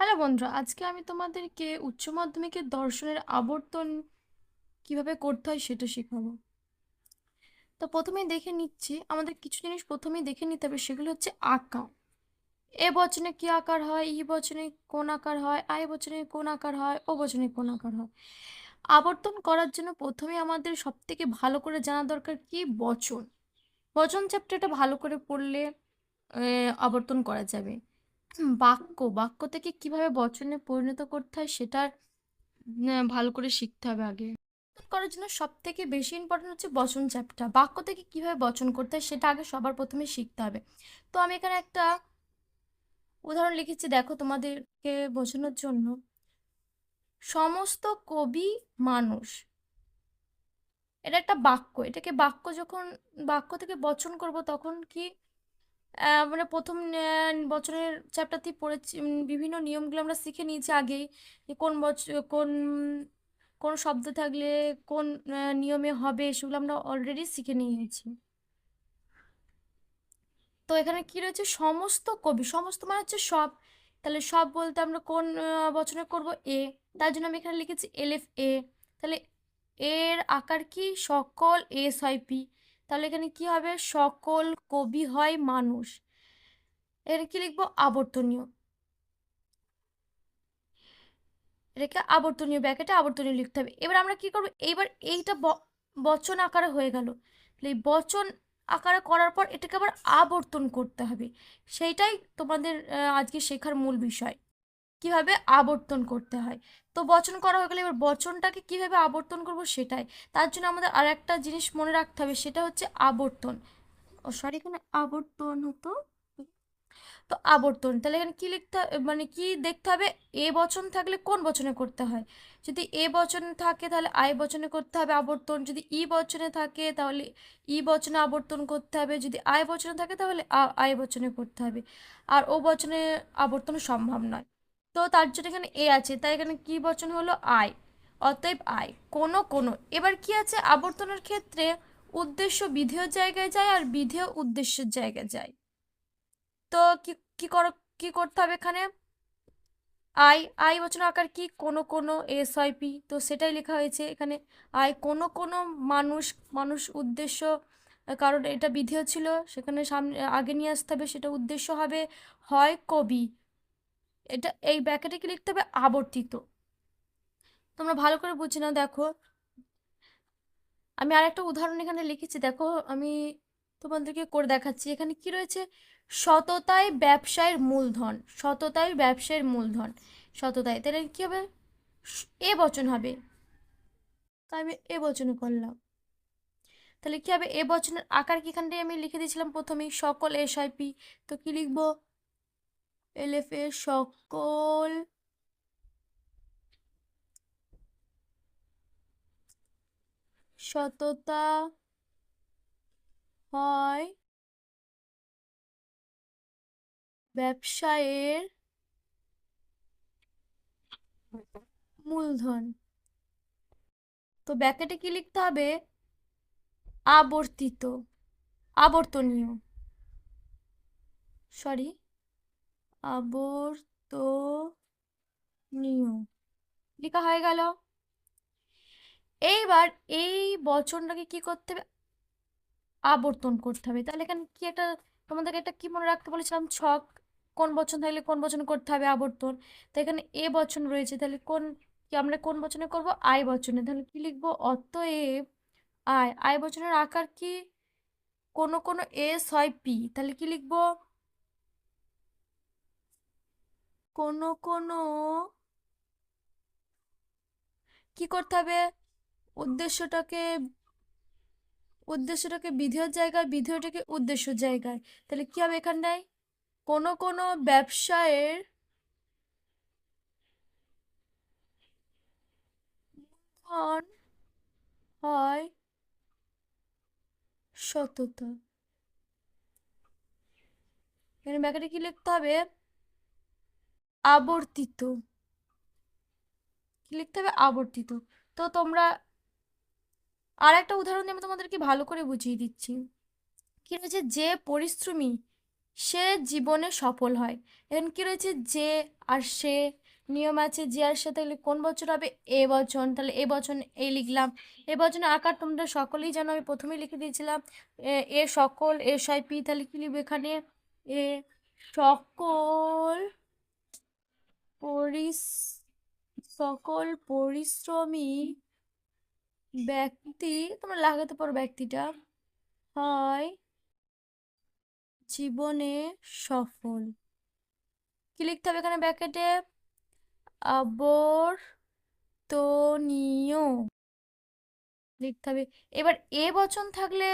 Hello বন্ধুরা, আজকে আমি তোমাদেরকে উচ্চ মাধ্যমিকের দর্শনের আবর্তন কিভাবে করতে হয় সেটা শেখাবো। তো প্রথমেই দেখে নিচ্ছি, আমাদের কিছু জিনিস প্রথমেই দেখে নিতে হবে, সেগুলো হচ্ছে আকার। এ বচনে কি আকার হয়, ই বচনে কোন আকার হয়, আই বচনে কোন আকার হয়, ও বচনে কোন আকার হয়। আবর্তন করার জন্য প্রথমেই আমাদের সব থেকে ভালো করে জানা দরকার কি বচন। বচন চ্যাপ্টারটা ভালো করে পড়লে আবর্তন করা যাবে। বাক্য বাক্য থেকে কিভাবে বচনে পরিণত করতে হয় সেটা ভালো করে শিখতে হবে আগে। করার জন্য সব থেকে বেশি ইম্পর্টেন্ট হচ্ছে বচন চ্যাপ্টার। বাক্য থেকে কিভাবে বচন করতে হয় সেটা আগে সবার প্রথমে শিখতে হবে। তো আমি এখানে একটা উদাহরণ লিখেছি, দেখো তোমাদেরকে বোঝানোর জন্য। সমস্ত কবি মানুষ, এটা একটা বাক্য। এটাকে বাক্য যখন বাক্য থেকে বচন করব তখন কি মানে প্রথম বছরের চ্যাপ্টারটি পড়েছি, বিভিন্ন নিয়মগুলো আমরা শিখে নিয়েছি আগেই, যে কোন কোন কোন শব্দ থাকলে কোন নিয়মে হবে, সেগুলো আমরা অলরেডি শিখে নিয়েছি। তো এখানে কি রয়েছে, সমস্ত কবি, সমস্ত মানে হচ্ছে সব। তাহলে সব বলতে আমরা কোন বচনে করব, এ। তার জন্য আমি এখানে লিখেছি এলেফ এ। তাহলে এর আকার কি, সকল, এস হয় পি। তাহলে এখানে কি হবে, সকল কবি হয় মানুষ। এর কি লিখবো, আবর্তনীয়। এটাকে আবর্তনীয়, ব্র্যাকেটে আবর্তনীয় লিখতে হবে। এবার আমরা কি করব, এইবার এইটা বচন আকারে হয়ে গেল। তাহলে এই বচন আকারে করার পর এটাকে আবার আবর্তন করতে হবে। সেইটাই তোমাদের আজকে শেখার মূল বিষয়, কিভাবে আবর্তন করতে হয়। তো বচন করা হয়ে গেলে এবার বচনটাকে কিভাবে আবর্তন করব সেটাই। তার জন্য আমাদের আর একটা জিনিস মনে রাখতে হবে, সেটা হচ্ছে আবর্তন। ও সরি, এখানে আবর্তন হতো, তো আবর্তন। তাহলে এখানে কি লিখতে মানে কি দেখতে হবে, এ বচন থাকলে কোন বচনে করতে হয়। যদি এ বচন থাকে তাহলে আই বচনে করতে হবে আবর্তন, যদি ই বচনে থাকে তাহলে ই বচনে আবর্তন করতে হবে, যদি আই বচনে থাকে তাহলে আই বচনে করতে হবে। আর ও বচনে আবর্তন সম্ভব নয়। তো তার জন্য এখানে এ আছে, তাই এখানে কি বচন হলো, আই। অতএব আই। কোনো কোনো, এবার কি আছে, আবর্তনের ক্ষেত্রে উদ্দেশ্য বিধেয় জায়গায় যায় আর বিধেয় উদ্দেশ্যের জায়গায় যায়। তো কি কি কর কি করতে হবে এখানে, আই। আই বচন আকার কি, কোনো কোনো, এস হয় পি। তো সেটাই লেখা হয়েছে এখানে, আই কোনো কোনো মানুষ। মানুষ উদ্দেশ্য, কারণ এটা বিধেয় ছিল, সেখানে সামনে আগে নিয়ে আসতে হবে, সেটা উদ্দেশ্য হবে। হয় কবি, এটা এই ব্র্যাকেটে কি লিখতে হবে, আবর্তিত। তোমরা ভালো করে বুঝে নাও, দেখো আমি আরেকটা উদাহরণ এখানে লিখেছি, দেখো আমি তোমাদেরকে করে দেখাচ্ছি। এখানে কি রয়েছে, সততাই ব্যবসায়ের মূলধন। সততাই ব্যবসায়ের মূলধন। সততাই, তাহলে কি হবে, এ বচন হবে, তাই আমি এ বচনে করলাম। তাহলে কি হবে, এ বচনের আকার কি, এখানটায় আমি লিখে দিয়েছিলাম প্রথমেই, সকল, এস আই পি। তো কি লিখবো, এলএফ এ, সকল সততা হয় ব্যবসায়ের মূলধন। তো ব্যাকেটে কি লিখতে হবে, আবর্তিত, আবর্তনীয়, সরি, আবর্তনীয় লেখা হয়ে গেল। এইবার এই বচনটাকে কি করতে হবে, আবর্তন করতে হবে। তাহলে এখানে কি একটা, তোমাদেরকে একটা কি মনে রাখতে বলেছিলাম, ছক। কোন বচন থাকলে কোন বচন করতে হবে আবর্তন। তো এখানে এ বচন রয়েছে, তাহলে কোন কি আমরা কোন বচনে করব, আই বচনে। তাহলে কি লিখবো, অতএব আই। আই বচনের আকার কি, কোনো কোনো, এস হয় পি। তাহলে কি লিখবো, কোনো কোনো, কি করতে হবে, উদ্দেশ্যটাকে উদ্দেশ্যটাকে বিধেয় জায়গায়, বিধেয়টাকে উদ্দেশ্য জায়গায়। তাহলে কি হবে এখানটায়, কোনো কোনো ব্যবসায়ের ধন হয় সততা। এখানে ব্যাকেটে কি লিখতে হবে, আবর্তিত। কি লিখতে হবে, আবর্তিত। তো তোমরা আর একটা উদাহরণ দিয়ে আমি তোমাদেরকে ভালো করে বুঝিয়ে দিচ্ছি। কি রয়েছে, যে পরিশ্রমী সে জীবনে সফল হয়। এখন কি রয়েছে, যে আর সে, নিয়ম আছে যে আর সে, তাহলে কোন বচন হবে? এ বচন। তাহলে এ বচন এই লিখলাম। এ বচনের আকার তোমরা সকলেই জানো, আমি প্রথমেই লিখে দিয়েছিলাম। এ সকল, এ সয় পি, তাহলে কি লিখবে এখানে? এ সকল পরিস সকল পরিশ্রমী ব্যক্তি, তোমরা লাগাতে পারো ব্যক্তিটা, হয় জীবনে সফল। কি লিখতে হবে এখানে ব্র্যাকেটে? আবর্তনীয় লিখতে হবে। এবার এ বচন থাকলে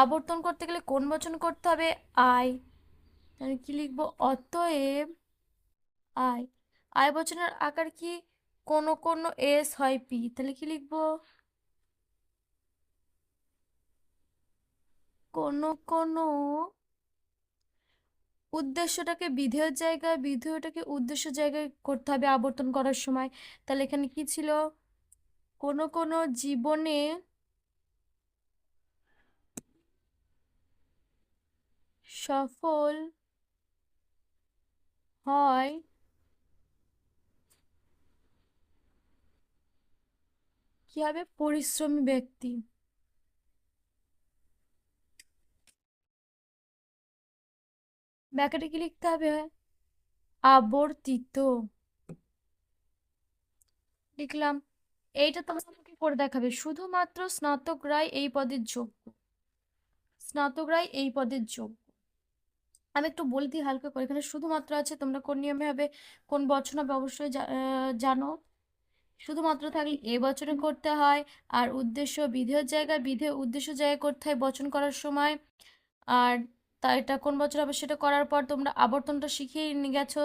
আবর্তন করতে গেলে কোন বচন করতে হবে? আই। তাহলে কি লিখবো? অতএব আই। আই বচনের আকার কি? কোনো কোনো এস হয় পি, তাহলে কি লিখবো? কোনো কোনো উদ্দেশ্যটাকে বিধেয়ের জায়গায়, বিধেয়টাকে উদ্দেশ্য জায়গায় করতে হবে আবর্তন করার সময়। তাহলে এখানে কি ছিল? কোনো কোনো জীবনে সফল হয় কি হবে? পরিশ্রমী ব্যক্তি। ব্যাকেটে কি লিখতে হবে? আবর্তিত লিখলাম। এইটা তোমরা আমাকে করে দেখাবে। শুধুমাত্র স্নাতকরাই এই পদের যোগ্য, স্নাতকরাই এই পদের যোগ্য। আমি একটু বলে দিই হালকা করে, এখানে শুধুমাত্র আছে, তোমরা কোন নিয়মে হবে, কোন বচন হবে অবশ্যই জানো। শুধুমাত্র থাকলে এ বচনে করতে হয়, আর উদ্দেশ্য বিধেয়ের জায়গায়, বিধেয় উদ্দেশ্য জায়গায় করতে হয় বচন করার সময়। আর তা এটা কোন বছর হবে সেটা করার পর তোমরা আবর্তনটা শিখিয়ে নিয়ে গেছো,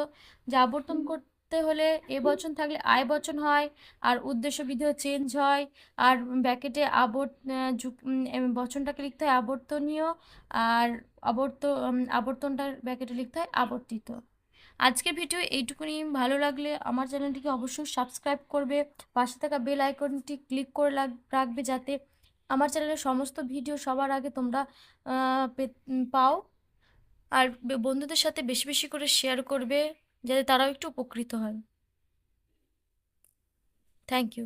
যে আবর্তন করতে হলে এ বচন থাকলে আয় বচন হয়, আর উদ্দেশ্য বিধেয় চেঞ্জ হয়। আর ব্যাকেটে বচনটাকে লিখতে হয় আবর্তনীয়, আর আবর্তনটার ব্যাকেটে লিখতে হয় আবর্তিত। আজকের ভিডিও এইটুকুনি। ভালো লাগলে আমার চ্যানেলটিকে অবশ্যই সাবস্ক্রাইব করবে, পাশে থাকা বেল আইকনটি ক্লিক করে রাখবে, যাতে আমার চ্যানেলের সমস্ত ভিডিও সবার আগে তোমরা পাও। আর বন্ধুদের সাথে বেশি বেশি করে শেয়ার করবে, যাতে তারাও একটু উপকৃত হয়। Thank you.